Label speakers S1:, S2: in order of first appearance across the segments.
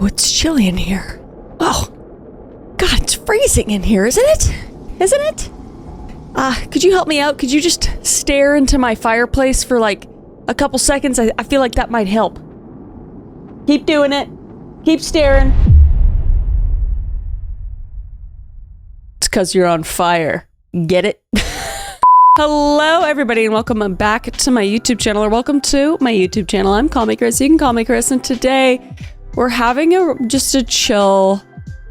S1: Oh, it's chilly in here. Oh, God, it's freezing in here, isn't it? Isn't it? Could you help me out? Could you just stare into my fireplace for like a couple seconds? I feel like that might help. Keep doing it. Keep staring. It's because you're on fire. Get it? Hello, everybody, and welcome back to my YouTube channel, or welcome to my YouTube channel. I'm Call Me Chris. You can call me Chris, and today we're having just a chill,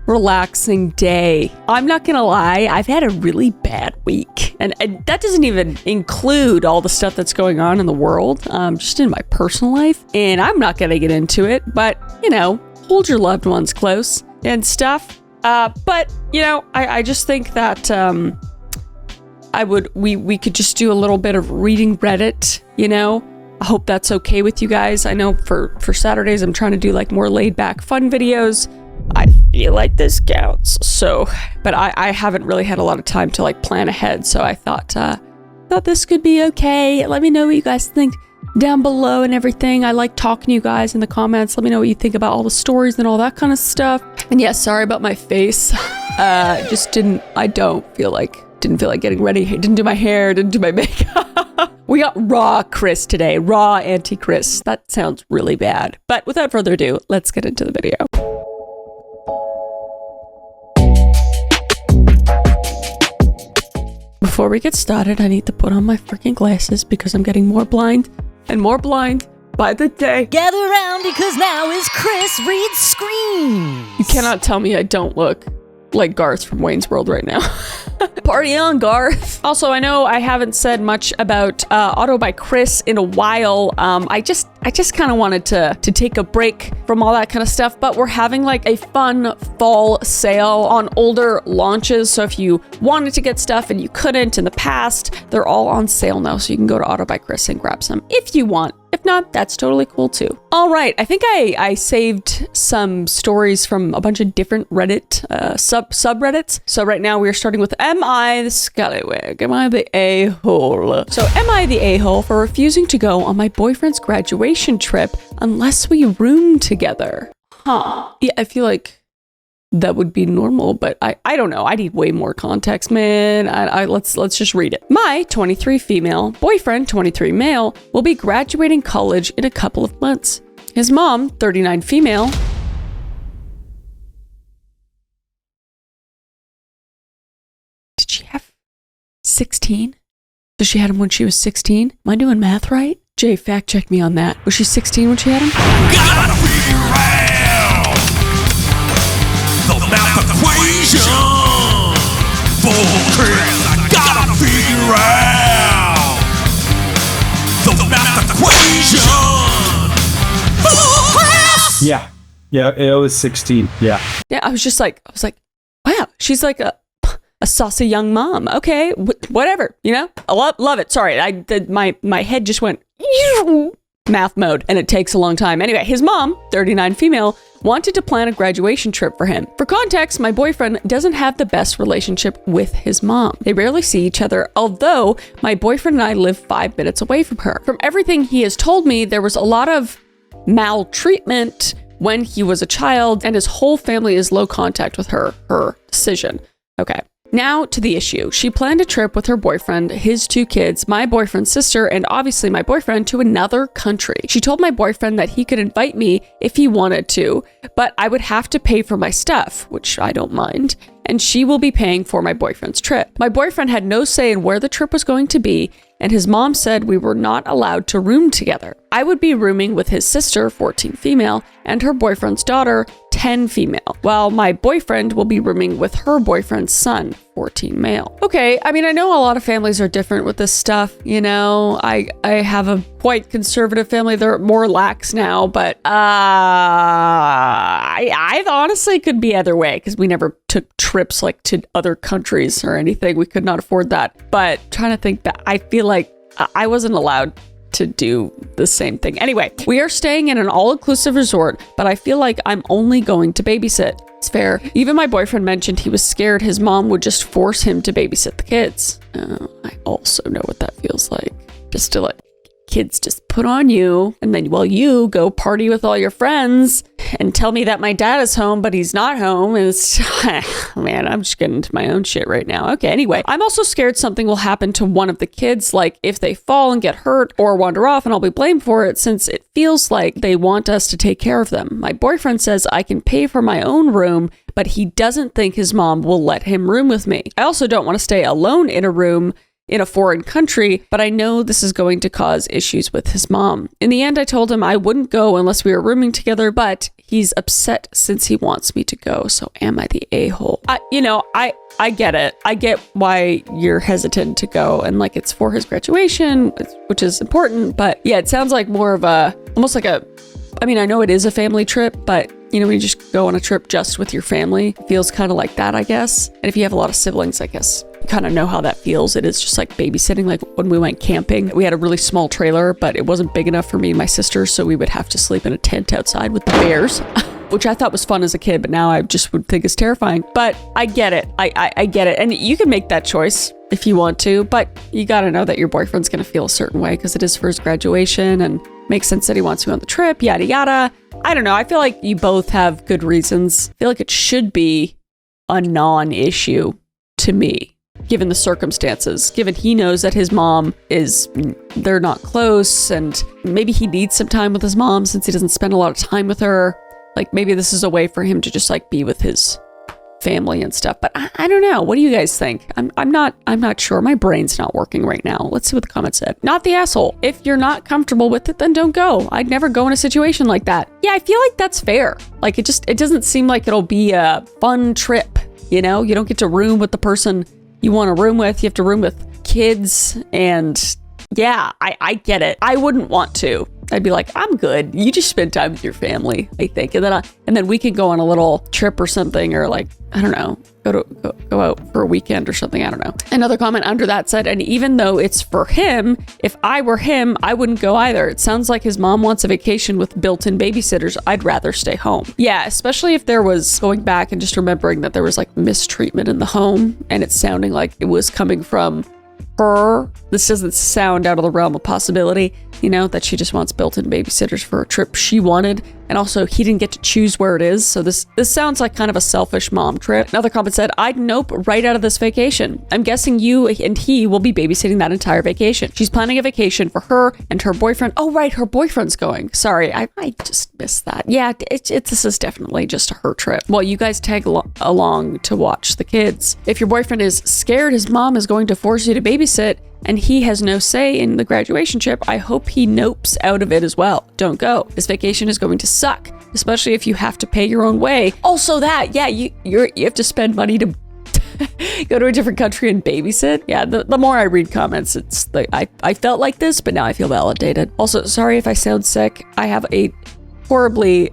S1: relaxing day. I'm not gonna lie, I've had a really bad week, and that doesn't even include all the stuff that's going on in the world, just in my personal life, and I'm not gonna get into it, but, you know, hold your loved ones close and stuff. But, you know, I just think that, we could just do a little bit of reading Reddit, you know? I hope that's okay with you guys. I know for Saturdays, I'm trying to do like more laid back fun videos. I feel like this counts. So, but I haven't really had a lot of time to like plan ahead. So I thought this could be okay. Let me know what you guys think down below and everything. I like talking to you guys in the comments. Let me know what you think about all the stories and all that kind of stuff. And yeah, sorry about my face. Didn't feel like getting ready. Didn't do my hair, didn't do my makeup. We got raw Chris today. Raw anti-Chris. That sounds really bad. But without further ado, let's get into the video. Before we get started, I need to put on my freaking glasses because I'm getting more blind and more blind by the day.
S2: Gather around because now is Chris Reads Screams.
S1: You cannot tell me I don't look like Garth from Wayne's World right now. Party on, Garth. Also, I know I haven't said much about Auto by Chris in a while. I just kind of wanted to take a break from all that kind of stuff, but we're having like a fun fall sale on older launches. So if you wanted to get stuff and you couldn't in the past, they're all on sale now. So you can go to Auto by Chris and grab some if you want. If not, that's totally cool too. All right, I think I saved some stories from a bunch of different Reddit subreddits. So right now we're starting with Am I the Scallywag? Am I the a-hole? So am I the a-hole for refusing to go on my boyfriend's graduation trip unless we room together? Huh. Yeah, I feel like that would be normal, but I don't know. I need way more context, man. Let's just read it. My 23 female boyfriend, 23 male, will be graduating college in a couple of months. His mom, 39 female, did she have 16? So she had him when she was 16? Am I doing math right? Jay, fact check me on that. Was she 16 when she had him?
S3: Gotta be around the math equation for Chris. I gotta figure out the math equation for Chris.
S4: Yeah, it was 16. Yeah,
S1: I was like, wow, she's like a saucy young mom. Okay, whatever, you know? I love it. Sorry, my head just went math mode, and it takes a long time. Anyway, his mom, 39 female, wanted to plan a graduation trip for him. For context, my boyfriend doesn't have the best relationship with his mom. They rarely see each other, although my boyfriend and I live 5 minutes away from her. From everything he has told me, there was a lot of maltreatment when he was a child, and his whole family is low contact with her decision. Okay. Now to the issue. She planned a trip with her boyfriend, his 2 kids, my boyfriend's sister, and obviously my boyfriend to another country. She told my boyfriend that he could invite me if he wanted to, but I would have to pay for my stuff, which I don't mind, and she will be paying for my boyfriend's trip. My boyfriend had no say in where the trip was going to be, and his mom said we were not allowed to room together. I would be rooming with his sister, 14 female, and her boyfriend's daughter, 10 female, while my boyfriend will be rooming with her boyfriend's son, 14 male. Okay, I mean, I know a lot of families are different with this stuff, you know. I have a quite conservative family. They're more lax now, but I honestly could be either way because we never took trips like to other countries or anything. We could not afford that. But trying to think that, I feel like I wasn't allowed to do the same thing. Anyway, we are staying in an all-inclusive resort, but I feel like I'm only going to babysit. It's fair. Even my boyfriend mentioned he was scared his mom would just force him to babysit the kids. I also know what that feels like. Just to let kids just put on you, and then while you go party with all your friends and tell me that my dad is home, but he's not home. And it's, man, I'm just getting into my own shit right now. Okay, anyway, I'm also scared something will happen to one of the kids, like if they fall and get hurt or wander off and I'll be blamed for it, since it feels like they want us to take care of them. My boyfriend says I can pay for my own room, but he doesn't think his mom will let him room with me. I also don't want to stay alone in a room in a foreign country, but I know this is going to cause issues with his mom. In the end, I told him I wouldn't go unless we were rooming together, but he's upset since he wants me to go. So am I the a-hole? I get it. I get why you're hesitant to go, and like it's for his graduation, which is important, but yeah, it sounds like more of almost like I know it is a family trip, but when you just go on a trip just with your family, it feels kind of like that, I guess. And if you have a lot of siblings, I guess you kind of know how that feels. It is just like babysitting. Like when we went camping, we had a really small trailer, but it wasn't big enough for me and my sister, so we would have to sleep in a tent outside with the bears, which I thought was fun as a kid, but now I just would think is terrifying. But I get it. I get it. And you can make that choice if you want to, but you got to know that your boyfriend's going to feel a certain way because it is for his graduation and makes sense that he wants you on the trip, yada, yada. I don't know. I feel like you both have good reasons. I feel like it should be a non-issue to me, given the circumstances, given he knows that his mom they're not close, and maybe he needs some time with his mom since he doesn't spend a lot of time with her. Like maybe this is a way for him to just like be with his family and stuff, but I don't know. What do you guys think? I'm not sure. My brain's not working right now. Let's see what the comments said. Not the asshole. If you're not comfortable with it, then don't go. I'd never go in a situation like that. Yeah, I feel like that's fair. Like it doesn't seem like it'll be a fun trip. You don't get to room with the person you want to room with. You have to room with kids, and yeah, I get it. I wouldn't want to. I'd be like, I'm good. You just spend time with your family, I think. And then we could go on a little trip or something, or like, I don't know, go out for a weekend or something. I don't know. Another comment under that said, and even though it's for him, if I were him, I wouldn't go either. It sounds like his mom wants a vacation with built-in babysitters. I'd rather stay home. Yeah, especially if there was going back and just remembering that there was like mistreatment in the home, and it's sounding like it was coming from her. This doesn't sound out of the realm of possibility, that she just wants built-in babysitters for a trip she wanted. And also he didn't get to choose where it is. So this sounds like kind of a selfish mom trip. Another comment said, I'd nope right out of this vacation. I'm guessing you and he will be babysitting that entire vacation. She's planning a vacation for her and her boyfriend. Oh, right. Her boyfriend's going. Sorry. I just missed that. Yeah, this is definitely just her trip. Well, you guys tag along to watch the kids. If your boyfriend is scared his mom is going to force you to babysit, and he has no say in the graduation trip, I hope he nopes out of it as well. Don't go. This vacation is going to suck, especially if you have to pay your own way. Also that, yeah, you have to spend money to go to a different country and babysit. Yeah, the more I read comments, it's like, I felt like this, but now I feel validated. Also, sorry if I sound sick. I have a horribly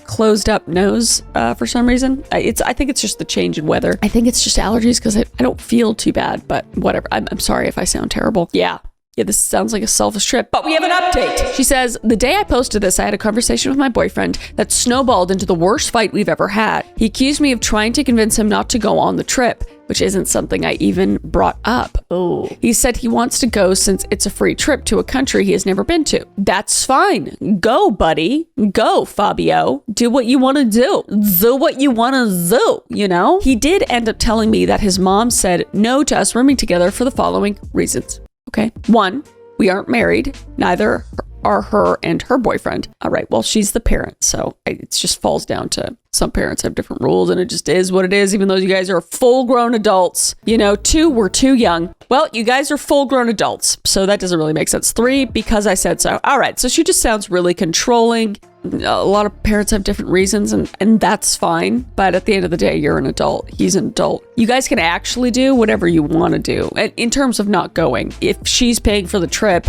S1: closed up nose for some reason. I think it's just the change in weather. I think it's just allergies because I don't feel too bad, but whatever. I'm sorry if I sound terrible. Yeah, this sounds like a selfish trip, but we have an update. She says, the day I posted this, I had a conversation with my boyfriend that snowballed into the worst fight we've ever had. He accused me of trying to convince him not to go on the trip, which isn't something I even brought up. Oh. He said he wants to go since it's a free trip to a country he has never been to. That's fine. Go, buddy. Go, Fabio. Do what you want to do. Do what you want to do, He did end up telling me that his mom said no to us rooming together for the following reasons. Okay. 1, we aren't married. Neither are her and her boyfriend. All right. Well, she's the parent. So it just falls down to some parents have different rules, and it just is what it is, even though you guys are full grown adults. 2, we're too young. Well, you guys are full grown adults. So that doesn't really make sense. 3, because I said so. All right. So she just sounds really controlling. A lot of parents have different reasons, and that's fine. But at the end of the day, you're an adult. He's an adult. You guys can actually do whatever you want to do. And in terms of not going, if she's paying for the trip,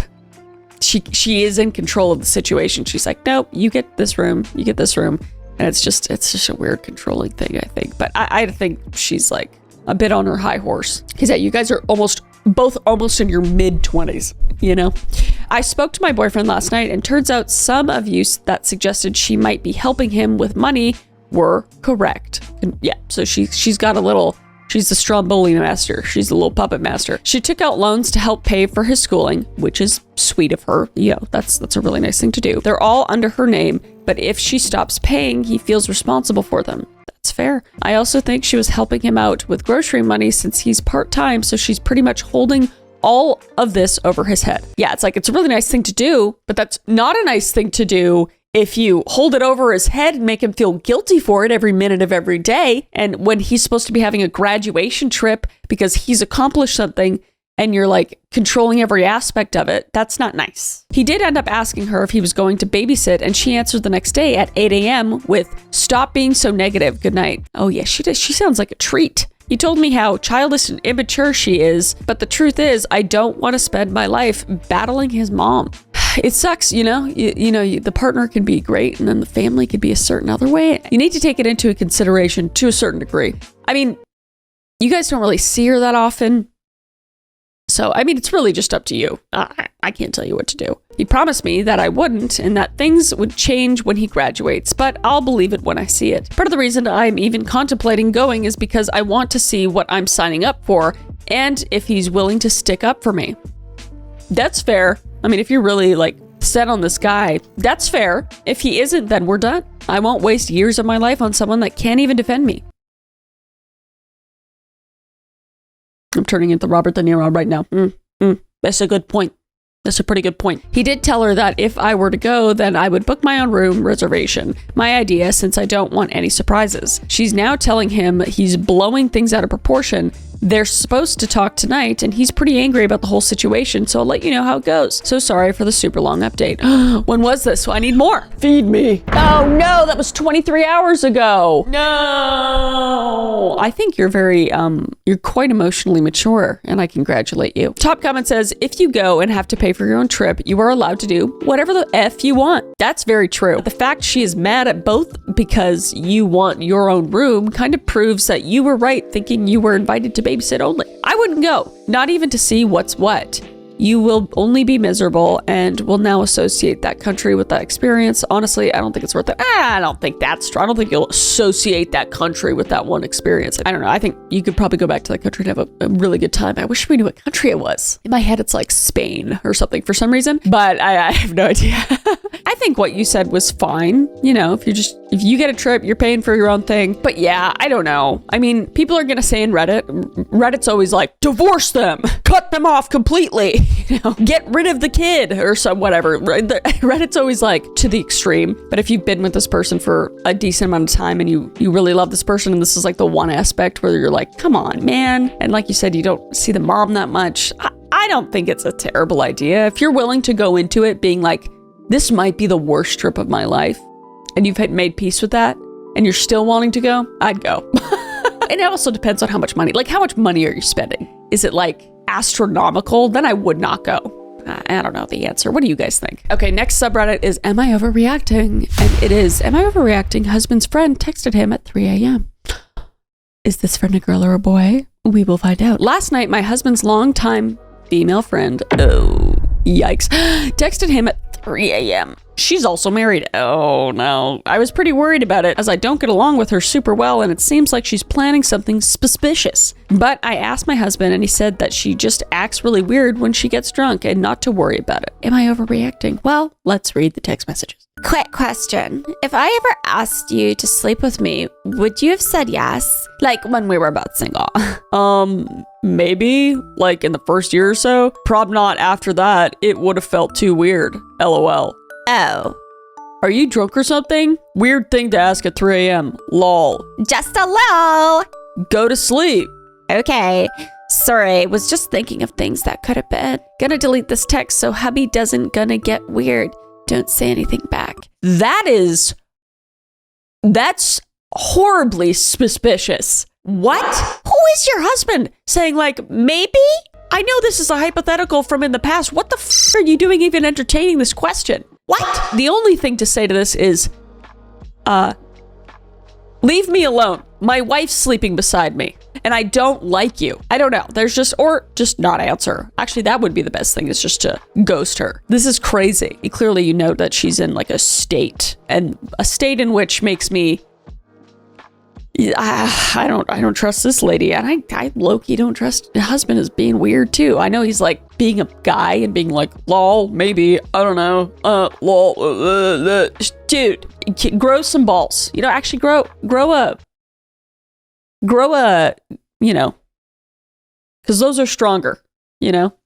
S1: she is in control of the situation. She's like, nope, you get this room, you get this room. And it's just a weird controlling thing, I think. But I think she's like a bit on her high horse. Because yeah, you guys are both almost in your mid-20s, I spoke to my boyfriend last night, and turns out some of you that suggested she might be helping him with money were correct. And yeah, so she's got a little She's the Stromboli master. She's the little puppet master. She took out loans to help pay for his schooling, which is sweet of her. Yeah, that's a really nice thing to do. They're all under her name, but if she stops paying, he feels responsible for them. That's fair. I also think she was helping him out with grocery money since he's part-time, so she's pretty much holding all of this over his head. Yeah, it's like, it's a really nice thing to do, but that's not a nice thing to do if you hold it over his head and make him feel guilty for it every minute of every day. And when he's supposed to be having a graduation trip because he's accomplished something and you're like controlling every aspect of it, that's not nice. He did end up asking her if he was going to babysit, and she answered the next day at 8 a.m. with, "Stop being so negative. Good night." Oh yeah, she does. She sounds like a treat. He told me how childish and immature she is, but the truth is, I don't want to spend my life battling his mom. It sucks, you know, the partner can be great and then the family could be a certain other way. You need to take it into consideration to a certain degree. I mean, you guys don't really see her that often. So, I mean, it's really just up to you. I can't tell you what to do. He promised me that I wouldn't and that things would change when he graduates, but I'll believe it when I see it. Part of the reason I'm even contemplating going is because I want to see what I'm signing up for and if he's willing to stick up for me. That's fair. I mean, if you're really like set on this guy, that's fair. If he isn't, then we're done. I won't waste years of my life on someone that can't even defend me. I'm turning into Robert De Niro right now. That's a good point. That's a pretty good point. He did tell her that if I were to go, then I would book my own room reservation. My idea, since I don't want any surprises. She's now telling him he's blowing things out of proportion. They're supposed to talk tonight, and he's pretty angry about the whole situation, so I'll let you know how it goes. So sorry for the super long update. When was this? I need more. Feed me. Oh no, that was 23 hours ago. No. I think you're very, you're quite emotionally mature, and I congratulate you. Top comment says, if you go and have to pay for your own trip, you are allowed to do whatever the F you want. That's very true. The fact she is mad at both because you want your own room kind of proves that you were right thinking you were invited to babysit only. I wouldn't go, not even to see what's what. You will only be miserable and will now associate that country with that experience. Honestly, I don't think it's worth it. I don't think that's true. I don't think you'll associate that country with that one experience. I don't know. I think you could probably go back to that country and have a really good time. I wish we knew what country it was. In my head, it's like Spain or something for some reason, but I have no idea. I think what you said was fine. You know, if you get a trip, you're paying for your own thing. But yeah, I don't know. I mean, people are going to say in Reddit's always like, divorce them, cut them off completely. You know, get rid of the kid or some whatever. Reddit's always like to the extreme. But if you've been with this person for a decent amount of time and you really love this person, and this is like the one aspect where you're like, come on, man. And like you said, you don't see the mom that much. I don't think it's a terrible idea. If you're willing to go into it being like, this might be the worst trip of my life, and you've made peace with that, and you're still wanting to go, I'd go. And it also depends on how much money. Like, how much money are you spending? Is it like astronomical? Then I would not go. I don't know the answer. What do you guys think? Okay, next subreddit is, am I overreacting? And it is, am I overreacting? Husband's friend texted him at 3 a.m. Is this friend a girl or a boy? We will find out. Last night, my husband's longtime female friend, oh, yikes, texted him at 3 a.m. She's also married. Oh no. I was pretty worried about it as I don't get along with her super well and it seems like she's planning something suspicious. But I asked my husband and he said that she just acts really weird when she gets drunk and not to worry about it. Am I overreacting? Well, let's read the text messages.
S5: Quick question. If I ever asked you to sleep with me, would you have said yes? Like when we were both single.
S1: Maybe like in the first year or so. Prob not after that. It would have felt too weird. LOL.
S5: Oh.
S1: Are you drunk or something? Weird thing to ask at 3 a.m. Lol.
S5: Just a lol.
S1: Go to sleep.
S5: Okay. Sorry, was just thinking of things that could have been. Gonna delete this text so hubby doesn't gonna get weird. Don't say anything back.
S1: That's horribly suspicious. What? Who is your husband? Saying like, maybe? I know this is a hypothetical from in the past. What the f are you doing even entertaining this question? What? The only thing to say to this is, leave me alone. My wife's sleeping beside me and I don't like you. I don't know. There's just not answer. Actually, that would be the best thing is just to ghost her. This is crazy. Clearly, you know that she's in like a state, and a state in which makes me, I don't trust this lady, and I low-key don't trust the husband as being weird too. I know he's like being a guy and being like, lol, maybe, I don't know, lol, dude, grow some balls. You know, actually grow a, you know, because those are stronger. You know,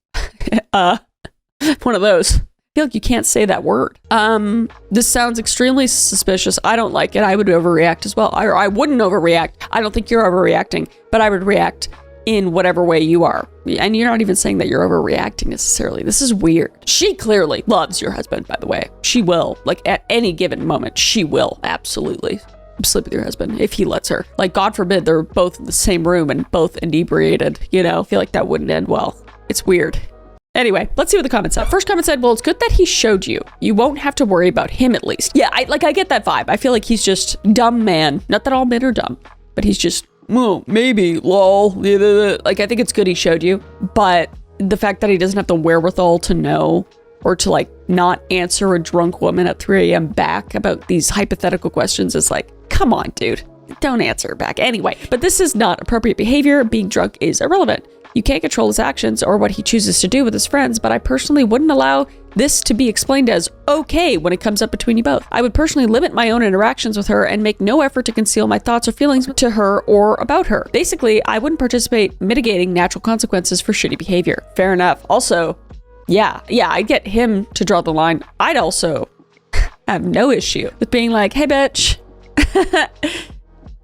S1: one of those. I feel like you can't say that word. This sounds extremely suspicious. I don't like it. I would overreact as well. I wouldn't overreact. I don't think you're overreacting, but I would react in whatever way you are. And you're not even saying that you're overreacting necessarily. This is weird. She clearly loves your husband, by the way. She will. Like, at any given moment, she will. Absolutely. Sleep with your husband if he lets her. Like, God forbid they're both in the same room and both inebriated. You know, I feel like that wouldn't end well. It's weird. Anyway, let's see what the comments said. First comment said, well, it's good that he showed you. You won't have to worry about him at least. Yeah, I get that vibe. I feel like he's just dumb man. Not that all men are dumb, but he's just, well, maybe, lol. Like, I think it's good he showed you, but the fact that he doesn't have the wherewithal to know or to like not answer a drunk woman at 3 a.m. back about these hypothetical questions is like, come on, dude. Don't answer back. Anyway, but this is not appropriate behavior. Being drunk is irrelevant. You can't control his actions or what he chooses to do with his friends, but I personally wouldn't allow this to be explained as okay when it comes up between you both. I would personally limit my own interactions with her and make no effort to conceal my thoughts or feelings to her or about her. Basically, I wouldn't participate mitigating natural consequences for shitty behavior. Fair enough. Also, yeah, I'd get him to draw the line. I'd also have no issue with being like, hey, bitch,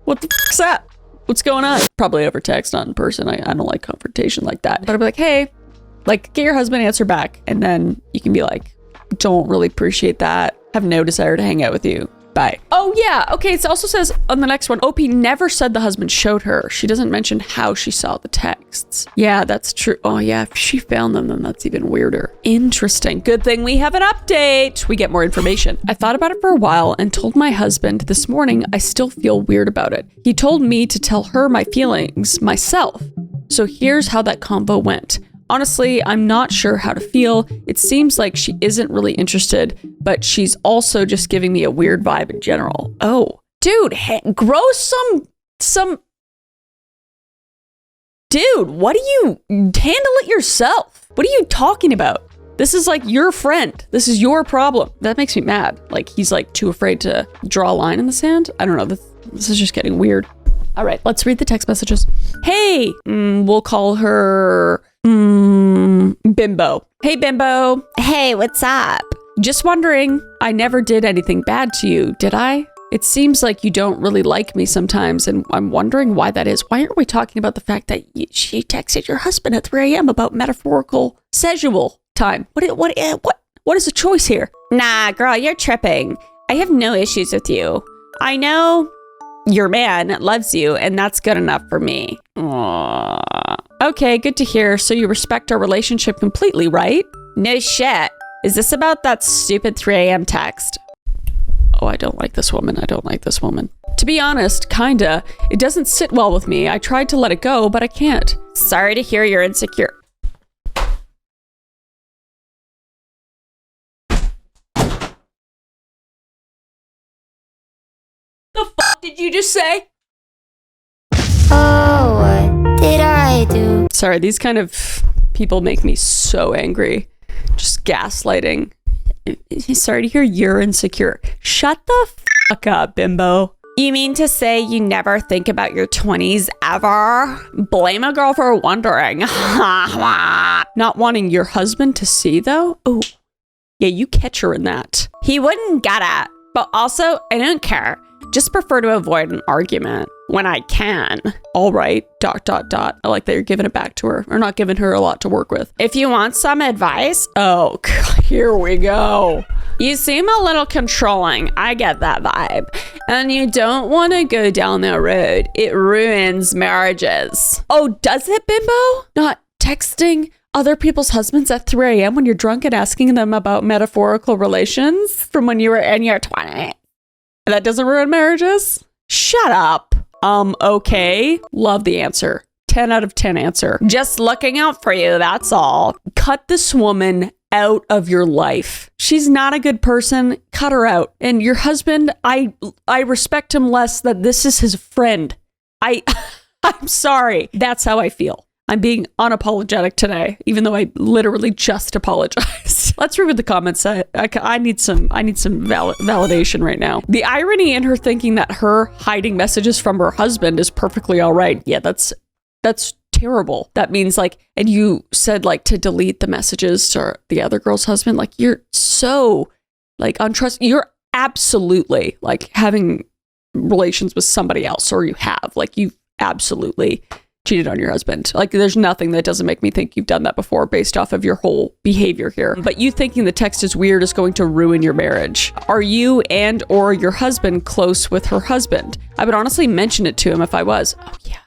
S1: what the fuck's up? What's going on? Probably over text, not in person. I don't like confrontation like that. But I'd be like, hey, like, get your husband answer back. And then you can be like, don't really appreciate that. Have no desire to hang out with you. Bye. Oh, yeah. Okay. It also says on the next one, OP never said the husband showed her. She doesn't mention how she saw the texts. Yeah, that's true. Oh, yeah. If she found them, then that's even weirder. Interesting. Good thing we have an update. We get more information. I thought about it for a while and told my husband this morning I still feel weird about it. He told me to tell her my feelings myself. So here's how that convo went. Honestly, I'm not sure how to feel. It seems like she isn't really interested, but she's also just giving me a weird vibe in general. Oh, dude, grow some. Dude, what do you handle it yourself? What are you talking about? This is like your friend. This is your problem. That makes me mad. Like he's like too afraid to draw a line in the sand. I don't know. This is just getting weird. All right, let's read the text messages. Hey, we'll call her Bimbo. Hey, Bimbo.
S5: Hey, what's up?
S1: Just wondering, I never did anything bad to you, did I? It seems like you don't really like me sometimes, and I'm wondering why that is. Why aren't we talking about the fact that she texted your husband at 3 a.m. about metaphorical sexual time? What is the choice here?
S5: Nah, girl, you're tripping. I have no issues with you. I know your man loves you, and that's good enough for me.
S1: Aww. Okay, good to hear. So you respect our relationship completely, right?
S5: No shit. Is this about that stupid 3 a.m. text?
S1: Oh, I don't like this woman. To be honest, kinda. It doesn't sit well with me. I tried to let it go, but I can't.
S5: Sorry to hear you're insecure.
S1: The fuck did you just say?
S2: Oh, what did I do?
S1: Sorry, these kind of people make me so angry. Just gaslighting. Sorry to hear you're insecure. Shut the fuck up, Bimbo.
S5: You mean to say you never think about your 20s ever? Blame a girl for wondering.
S1: Not wanting your husband to see, though? Oh, yeah, you catch her in that.
S5: He wouldn't get it. But also, I don't care. Just prefer to avoid an argument when I can.
S1: All right, ... I like that you're giving it back to her, or not giving her a lot to work with.
S5: If you want some advice,
S1: oh, here we go.
S5: You seem a little controlling. I get that vibe. And you don't want to go down that road. It ruins marriages.
S1: Oh, does it, Bimbo? Not texting other people's husbands at 3 a.m. when you're drunk and asking them about metaphorical relations from when you were in your 20s. That doesn't ruin marriages? Shut up. Okay. Love the answer. 10 out of 10 answer.
S5: Just looking out for you, that's all.
S1: Cut this woman out of your life. She's not a good person. Cut her out. And your husband, I respect him less that this is his friend. I'm sorry. That's how I feel. I'm being unapologetic today, even though I literally just apologized. Let's read the comments. I need some validation right now. The irony in her thinking that her hiding messages from her husband is perfectly all right. Yeah, that's terrible. That means like, and you said like to delete the messages to the other girl's husband. Like you're so like untrustworthy. You're absolutely like having relations with somebody else, or you have like you absolutely cheated on your husband. Like there's nothing that doesn't make me think you've done that before based off of your whole behavior here. But you thinking the text is weird is going to ruin your marriage. Are you and or your husband close with her husband? I would honestly mention it to him if I was. Oh yeah.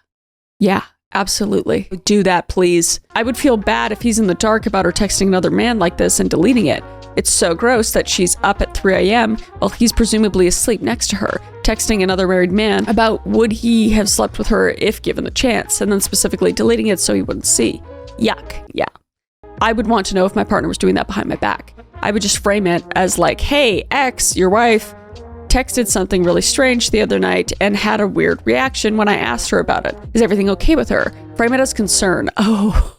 S1: Yeah, absolutely. Do that, please. I would feel bad if he's in the dark about her texting another man like this and deleting it. It's so gross that she's up at 3 a.m. while he's presumably asleep next to her, texting another married man about would he have slept with her if given the chance, and then specifically deleting it so he wouldn't see. Yuck. Yeah. I would want to know if my partner was doing that behind my back. I would just frame it as like, hey, ex, your wife, texted something really strange the other night and had a weird reaction when I asked her about it. Is everything okay with her? Frame it as concern. Oh.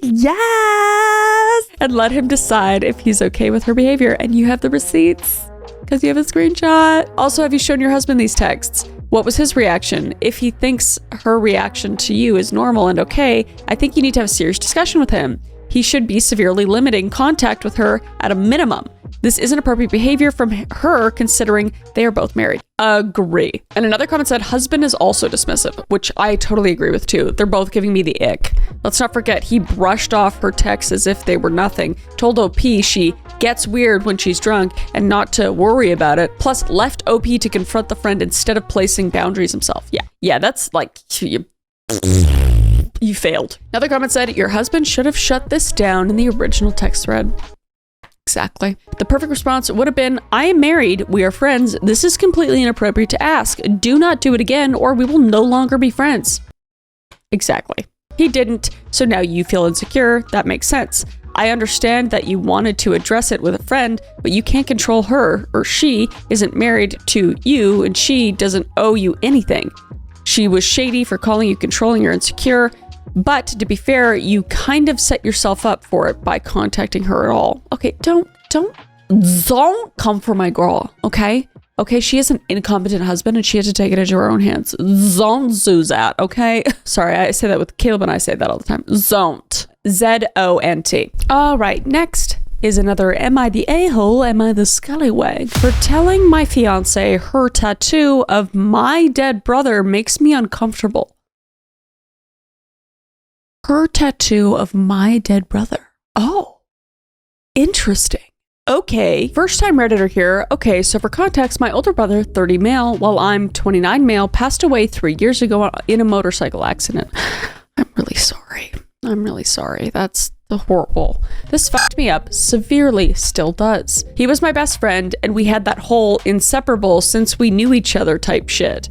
S1: Yes! And let him decide if he's okay with her behavior. And you have the receipts because you have a screenshot. Also, have you shown your husband these texts? What was his reaction? If he thinks her reaction to you is normal and okay, I think you need to have a serious discussion with him. He should be severely limiting contact with her at a minimum. This isn't appropriate behavior from her considering they are both married. Agree. And another comment said, husband is also dismissive, which I totally agree with too. They're both giving me the ick. Let's not forget, he brushed off her texts as if they were nothing, told OP she gets weird when she's drunk and not to worry about it, plus left OP to confront the friend instead of placing boundaries himself. Yeah, that's like, you failed. Another comment said, your husband should have shut this down in the original text thread. Exactly. The perfect response would have been, I am married, we are friends, this is completely inappropriate to ask. Do not do it again or we will no longer be friends. Exactly. He didn't, so now you feel insecure. That makes sense. I understand that you wanted to address it with a friend, but you can't control her, or she isn't married to you and she doesn't owe you anything. She was shady for calling you controlling or insecure. But to be fair, you kind of set yourself up for it by contacting her at all. Okay, don't come for my girl, okay? Okay, she has an incompetent husband and she had to take it into her own hands. Don't do that, okay? Sorry, I say that with Caleb and I say that all the time. Don't. Z-O-N-T. All right, next is another am I the a-hole, am I the scallywag? For telling my fiance her tattoo of my dead brother makes me uncomfortable. Her tattoo of my dead brother. Oh, interesting. Okay, first time Redditor here. Okay, so for context, my older brother, 30 male, while I'm 29 male, passed away 3 years ago in a motorcycle accident. I'm really sorry. That's horrible. This fucked me up severely, still does. He was my best friend, and we had that whole inseparable since we knew each other type shit.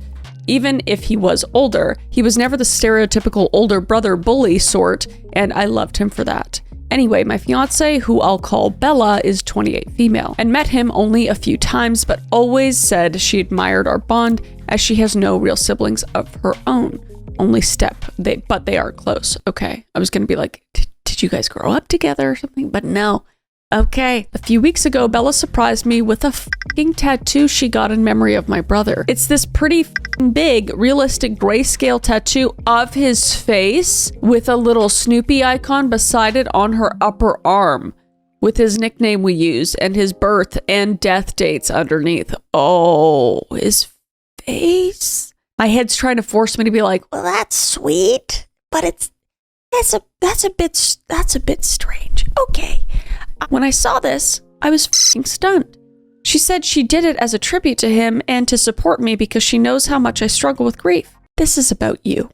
S1: Even if he was older, he was never the stereotypical older brother bully sort, and I loved him for that. Anyway, my fiance, who I'll call Bella, is 28 female, and met him only a few times, but always said she admired our bond as she has no real siblings of her own. Only but they are close. Okay, I was gonna be like, did you guys grow up together or something? But no. Okay, a few weeks ago, Bella surprised me with a fucking tattoo she got in memory of my brother. It's this pretty big, realistic grayscale tattoo of his face with a little Snoopy icon beside it on her upper arm with his nickname we use and his birth and death dates underneath. Oh, his face. My head's trying to force me to be like, well, that's sweet, but that's a bit strange. Okay. When I saw this, I was f***ing stunned. She said she did it as a tribute to him and to support me because she knows how much I struggle with grief. This is about you.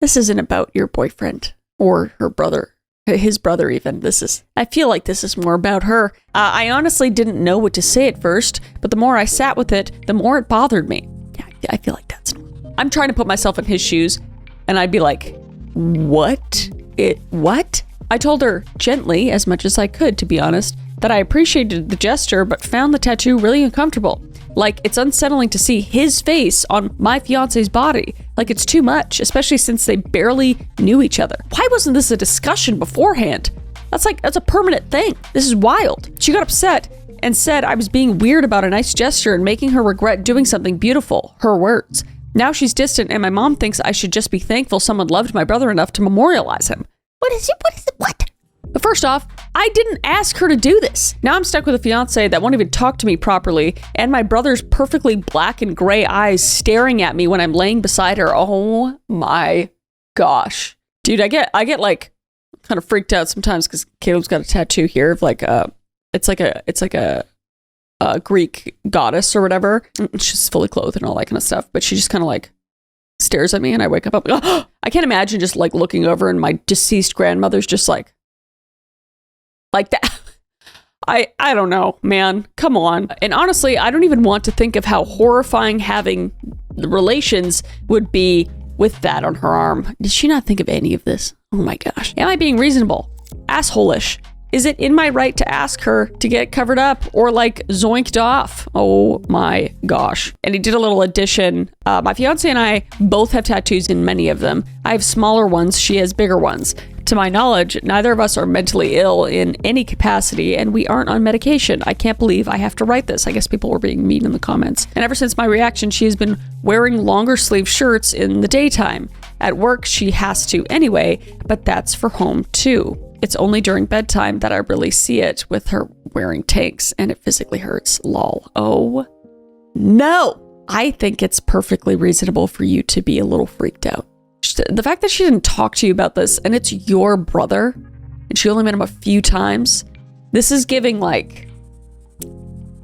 S1: This isn't about your boyfriend or her brother, his brother even. I feel like this is more about her. I honestly didn't know what to say at first, but the more I sat with it, the more it bothered me. Yeah, I feel like that's normal. I'm trying to put myself in his shoes and I'd be like, what? I told her gently, as much as I could, to be honest, that I appreciated the gesture but found the tattoo really uncomfortable. Like, it's unsettling to see his face on my fiance's body. Like, it's too much, especially since they barely knew each other. Why wasn't this a discussion beforehand? That's a permanent thing. This is wild. She got upset and said I was being weird about a nice gesture and making her regret doing something beautiful. Her words. Now she's distant and my mom thinks I should just be thankful someone loved my brother enough to memorialize him. What? But first off, I didn't ask her to do this. Now I'm stuck with a fiance that won't even talk to me properly, and my brother's perfectly black and gray eyes staring at me when I'm laying beside her. Oh my gosh. Dude, I get like kind of freaked out sometimes because Caleb's got a tattoo here of like it's like a Greek goddess or whatever. She's fully clothed and all that kind of stuff, but she just kind of like stares at me and I wake up. I'm like, oh! I can't imagine just like looking over and my deceased grandmother's just like that. I don't know, man. Come on. And honestly, I don't even want to think of how horrifying having the relations would be with that on her arm. Did she not think of any of this? Oh my gosh. Am I being reasonable? Asshole-ish. Is it in my right to ask her to get covered up or like zoinked off? Oh my gosh. And he did a little addition. My fiance and I both have tattoos in many of them. I have smaller ones. She has bigger ones. To my knowledge, neither of us are mentally ill in any capacity and we aren't on medication. I can't believe I have to write this. I guess people were being mean in the comments. And ever since my reaction, she has been wearing longer sleeve shirts in the daytime. At work, she has to anyway, but that's for home too. It's only during bedtime that I really see it with her wearing tanks and it physically hurts. Lol. Oh no. I think it's perfectly reasonable for you to be a little freaked out. The fact that she didn't talk to you about this and it's your brother and she only met him a few times, this is giving like,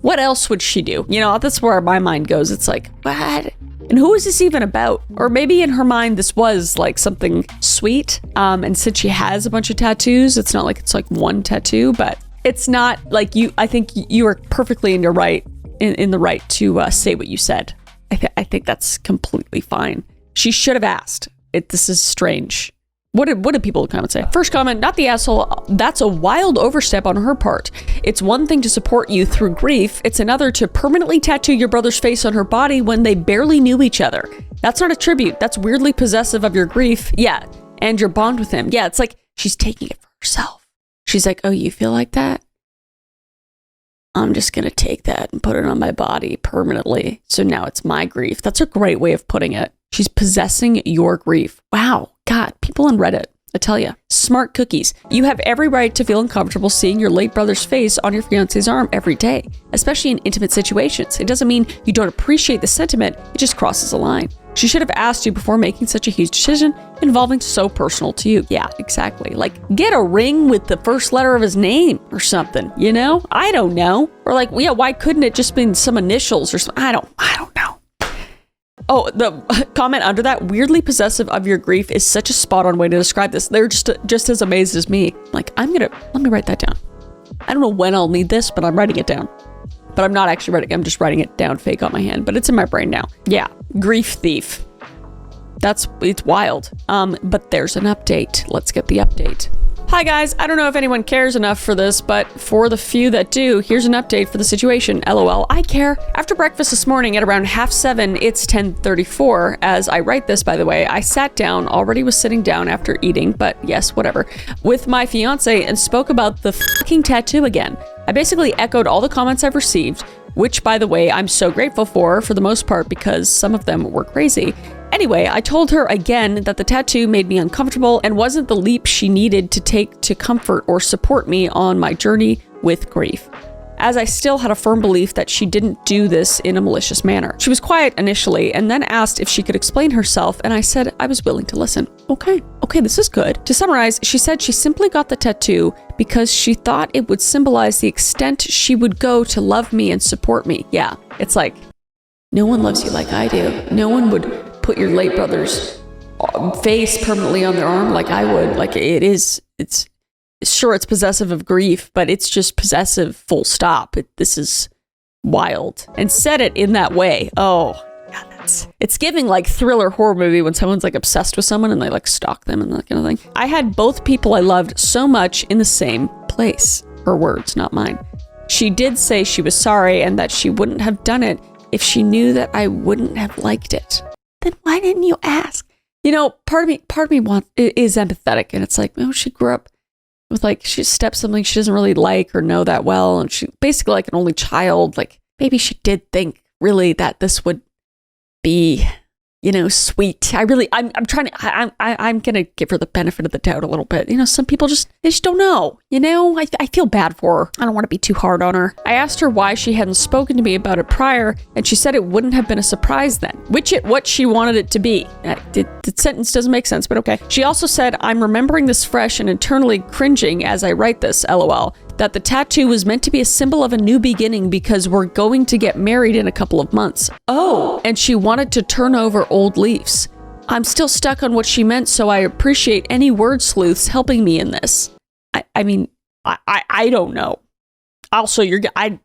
S1: what else would she do? You know, that's where my mind goes. It's like, what? And who is this even about? Or maybe in her mind, this was like something sweet. And since she has a bunch of tattoos, it's not like it's like one tattoo, but it's not like you, I think you are perfectly in your right, in the right to say what you said. I think that's completely fine. She should have asked. This is strange. What did people in the comments say? First comment, not the asshole. That's a wild overstep on her part. It's one thing to support you through grief. It's another to permanently tattoo your brother's face on her body when they barely knew each other. That's not a tribute. That's weirdly possessive of your grief. Yeah. And your bond with him. Yeah. It's like she's taking it for herself. She's like, oh, you feel like that? I'm just going to take that and put it on my body permanently. So now it's my grief. That's a great way of putting it. She's possessing your grief. Wow. God, people on Reddit, I tell you, smart cookies. You have every right to feel uncomfortable seeing your late brother's face on your fiance's arm every day, especially in intimate situations. It doesn't mean you don't appreciate the sentiment. It just crosses a line. She should have asked you before making such a huge decision involving so personal to you. Yeah, exactly. Like, get a ring with the first letter of his name or something, you know? I don't know. Or like, yeah, why couldn't it just been some initials or something? I don't know. Oh, the comment under that, weirdly possessive of your grief, is such a spot-on way to describe this. They're just as amazed as me. Like, let me write that down. I don't know when I'll need this, but I'm writing it down. But I'm not actually writing, I'm just writing it down fake on my hand, but it's in my brain now. Yeah, grief thief. It's wild. But there's an update. Let's get the update. Hi guys, I don't know if anyone cares enough for this, but for the few that do, here's an update for the situation. LOL, I care. After breakfast this morning at around 7:30, it's 10:34. As I write this, by the way, I sat down, already was sitting down after eating, but yes, whatever, with my fiance and spoke about the fucking tattoo again. I basically echoed all the comments I've received, which, by the way, I'm so grateful for the most part, because some of them were crazy. Anyway, I told her again that the tattoo made me uncomfortable and wasn't the leap she needed to take to comfort or support me on my journey with grief, as I still had a firm belief that she didn't do this in a malicious manner. She was quiet initially and then asked if she could explain herself, and I said I was willing to listen. Okay, this is good. To summarize, she said she simply got the tattoo because she thought it would symbolize the extent she would go to love me and support me. Yeah, it's like, no one loves you like I do. No one would put your late brother's face permanently on their arm like I would. Like, it's sure, it's possessive of grief, but it's just possessive, full stop. This is wild. And said it in that way. Oh, God, Yes. It's giving like thriller horror movie when someone's like obsessed with someone and they like stalk them and that kind of thing. I had both people I loved so much in the same place. Her words, not mine. She did say she was sorry and that she wouldn't have done it if she knew that I wouldn't have liked it. Then why didn't you ask? You know, part of me is empathetic, and it's like, oh, she grew up with like she something she doesn't really like or know that well, and she basically like an only child. Like maybe she did think really that this would be, you know, sweet. I'm gonna give her the benefit of the doubt a little bit. You know, some people they just don't know. You know, I feel bad for her. I don't want to be too hard on her. I asked her why she hadn't spoken to me about it prior, and she said it wouldn't have been a surprise then, what she wanted it to be. The sentence doesn't make sense, but okay. She also said, I'm remembering this fresh and internally cringing as I write this, LOL, that the tattoo was meant to be a symbol of a new beginning because we're going to get married in a couple of months. Oh, and she wanted to turn over old leaves. I'm still stuck on what she meant, so I appreciate any word sleuths helping me in this. I don't know. Also, I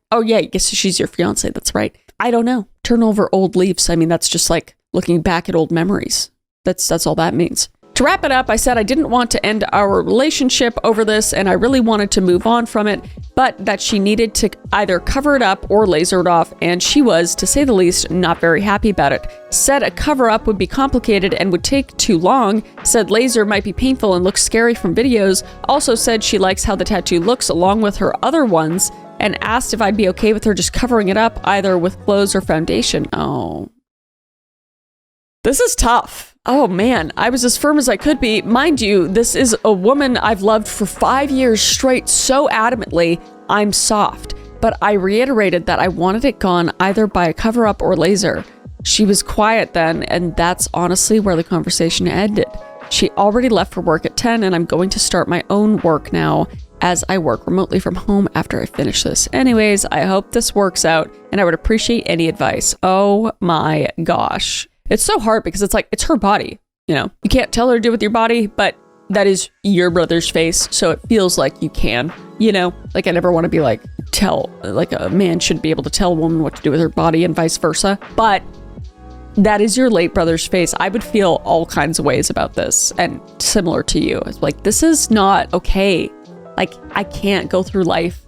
S1: guess she's your fiance. That's right. I don't know. Turn over old leaves. I mean, that's just like looking back at old memories. That's all that means. To wrap it up, I said I didn't want to end our relationship over this and I really wanted to move on from it, but that she needed to either cover it up or laser it off, and she was, to say the least, not very happy about it. Said a cover-up would be complicated and would take too long, said laser might be painful and look scary from videos, also said she likes how the tattoo looks along with her other ones, and asked if I'd be okay with her just covering it up either with clothes or foundation. Oh. This is tough. Oh man, I was as firm as I could be. Mind you, this is a woman I've loved for 5 years straight so adamantly, I'm soft. But I reiterated that I wanted it gone either by a cover-up or laser. She was quiet then, and that's honestly where the conversation ended. She already left for work at 10, and I'm going to start my own work now as I work remotely from home after I finish this. Anyways, I hope this works out, and I would appreciate any advice. Oh my gosh. It's so hard because it's like, it's her body, you know? You can't tell her to do with your body, but that is your brother's face, so it feels like you can, you know? Like, I never want to be like, a man should be able to tell a woman what to do with her body and vice versa, but that is your late brother's face. I would feel all kinds of ways about this, and similar to you. It's like, this is not okay. Like, I can't go through life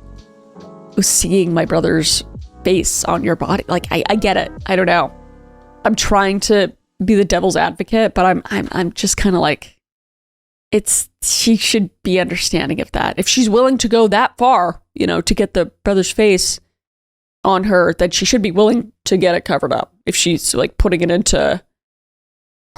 S1: seeing my brother's face on your body. Like, I get it. I don't know. I'm trying to be the devil's advocate, but I'm just kind of like, she should be understanding of that. If she's willing to go that far, you know, to get the brother's face on her, then she should be willing to get it covered up. If she's like putting it into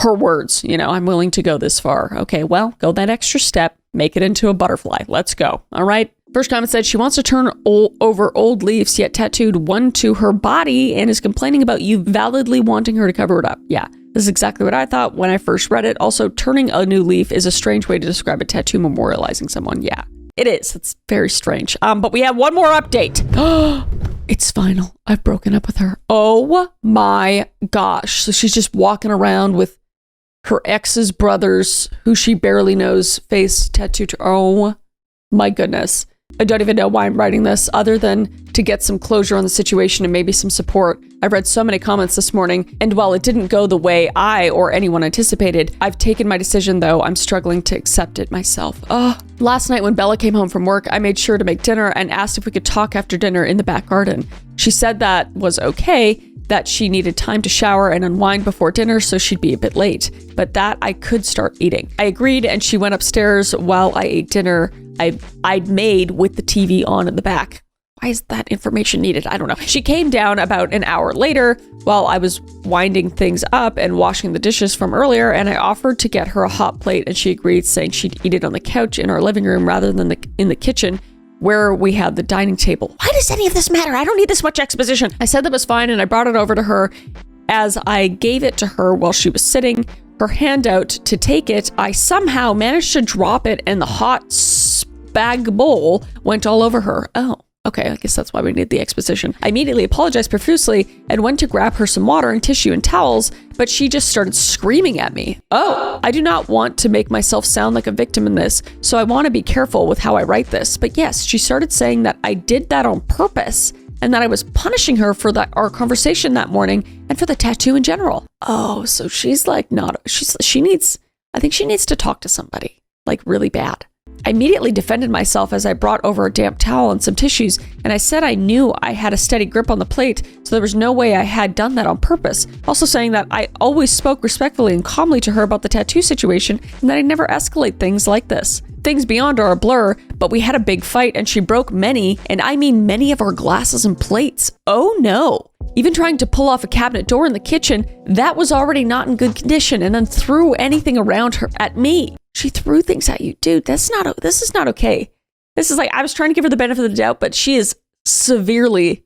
S1: her words, you know, I'm willing to go this far. Okay, well, go that extra step, make it into a butterfly. Let's go. All right. First comment said she wants to turn over old leaves, yet tattooed one to her body and is complaining about you validly wanting her to cover it up. Yeah, this is exactly what I thought when I first read it. Also, turning a new leaf is a strange way to describe a tattoo memorializing someone. Yeah, it is. It's very strange. But we have one more update. It's final. I've broken up with her. Oh my gosh. So she's just walking around with her ex's brother's, who she barely knows, face tattooed. Oh my goodness. I don't even know why I'm writing this other than to get some closure on the situation and maybe some support. I've read so many comments this morning, and while it didn't go the way I or anyone anticipated, I've taken my decision, though I'm struggling to accept it myself. Last night when Bella came home from work, I made sure to make dinner and asked if we could talk after dinner in the back garden. She said that was okay, that she needed time to shower and unwind before dinner, so she'd be a bit late, but that I could start eating. I agreed, and she went upstairs while I ate dinner I'd made with the TV on in the back. Why is that information needed? I don't know. She came down about an hour later while I was winding things up and washing the dishes from earlier, and I offered to get her a hot plate, and she agreed, saying she'd eat it on the couch in our living room rather than in the kitchen where we had the dining table. Why does any of this matter? I don't need this much exposition. I said that was fine, and I brought it over to her. As I gave it to her while she was sitting, her hand out to take it, I somehow managed to drop it, and the hot spag bowl went all over her. Oh, okay, I guess that's why we need the exposition. I immediately apologized profusely and went to grab her some water and tissue and towels, but she just started screaming at me. Oh, I do not want to make myself sound like a victim in this, so I want to be careful with how I write this. But yes, she started saying that I did that on purpose, and that I was punishing her for our conversation that morning and for the tattoo in general. Oh, so she's like I think she needs to talk to somebody, like really bad. I immediately defended myself as I brought over a damp towel and some tissues, and I said I knew I had a steady grip on the plate, so there was no way I had done that on purpose. Also saying that I always spoke respectfully and calmly to her about the tattoo situation, and that I never escalate things like this. Things beyond are a blur, but we had a big fight and she broke many, and I mean many of our glasses and plates. Oh no. Even trying to pull off a cabinet door in the kitchen, that was already not in good condition, and then threw anything around her at me. She threw things at you. Dude, this is not okay. This is like, I was trying to give her the benefit of the doubt, but she is severely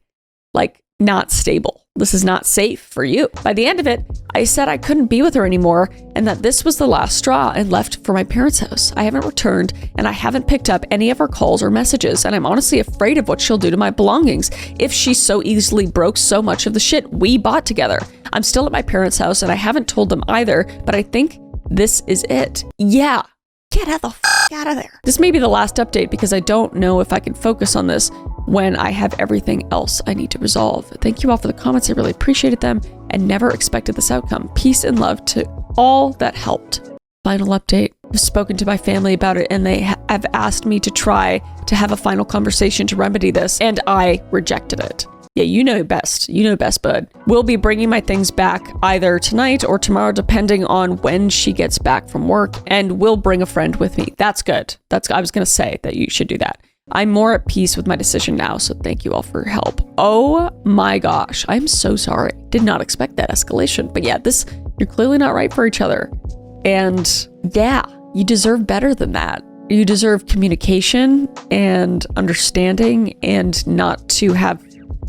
S1: like not stable. This is not safe for you. By the end of it, I said I couldn't be with her anymore and that this was the last straw and left for my parents' house. I haven't returned and I haven't picked up any of her calls or messages, and I'm honestly afraid of what she'll do to my belongings if she so easily broke so much of the shit we bought together. I'm still at my parents' house and I haven't told them either, but I think this is it. Yeah. Get the f*** out of there. This may be the last update because I don't know if I can focus on this when I have everything else I need to resolve. Thank you all for the comments. I really appreciated them and never expected this outcome. Peace and love to all that helped. Final update. I've spoken to my family about it and they have asked me to try to have a final conversation to remedy this, and I rejected it. Yeah, you know best. You know best, bud. We'll be bringing my things back either tonight or tomorrow, depending on when she gets back from work, and we'll bring a friend with me. That's good. I was going to say that you should do that. I'm more at peace with my decision now, so thank you all for your help. Oh my gosh, I'm so sorry. Did not expect that escalation. But yeah, you're clearly not right for each other. And yeah, you deserve better than that. You deserve communication and understanding and not to have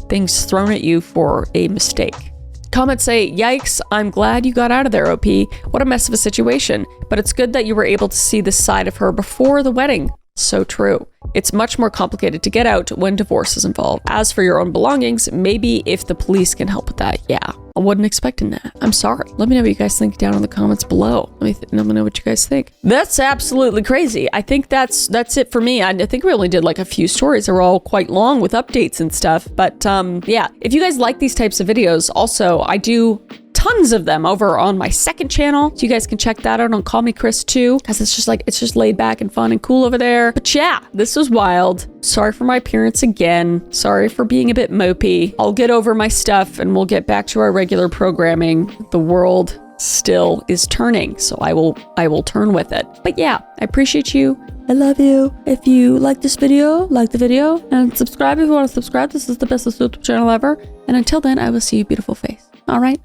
S1: things thrown at you for a mistake. Comments say, yikes, I'm glad you got out of there, OP. What a mess of a situation. But it's good that you were able to see this side of her before the wedding. So true. It's much more complicated to get out when divorce is involved. As for your own belongings, maybe if the police can help with that, yeah. I wasn't expecting that. I'm sorry. Let me know what you guys think down in the comments below. Let me know what you guys think. That's absolutely crazy. I think that's it for me. I think we only did like a few stories. They were all quite long with updates and stuff. But yeah, if you guys like these types of videos, also I do tons of them over on my second channel, so you guys can check that out on Call Me Chris too, because it's just laid back and fun and cool over there. But yeah, this was wild. Sorry for my appearance again. Sorry for being a bit mopey. I'll get over my stuff and we'll get back to our regular programming. The world still is turning, so I will turn with it. But yeah, I appreciate you. I love you. If you like this video, like the video, and subscribe if you want to subscribe. This is the best YouTube channel ever. And until then, I will see you beautiful face. All right.